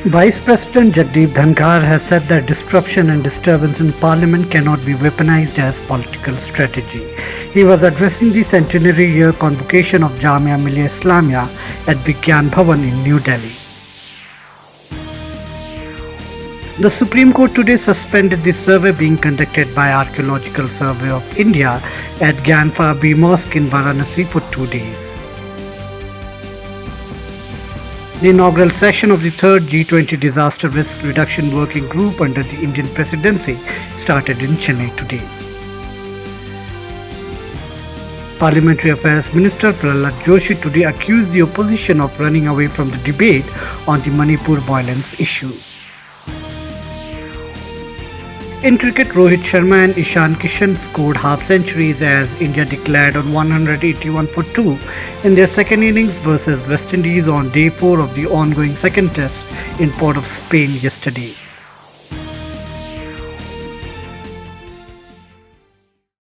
Vice President Jagdeep Dhankar has said that disruption and disturbance in Parliament cannot be weaponized as political strategy. He was addressing the centenary year convocation of Jamia Millia Islamia at Vigyan Bhavan in New Delhi. The Supreme Court today suspended the survey being conducted by Archaeological Survey of India at Gyanfa Mosque in Varanasi for 2 days. The inaugural session of the third G20 Disaster Risk Reduction Working Group under the Indian presidency started in Chennai today. Parliamentary Affairs Minister Prahlad Joshi today accused the opposition of running away from the debate on the Manipur violence issue. In cricket, Rohit Sharma and Ishan Kishan scored half centuries as India declared on 181 for 2 in their second innings versus West Indies on day 4 of the ongoing second test in Port of Spain yesterday.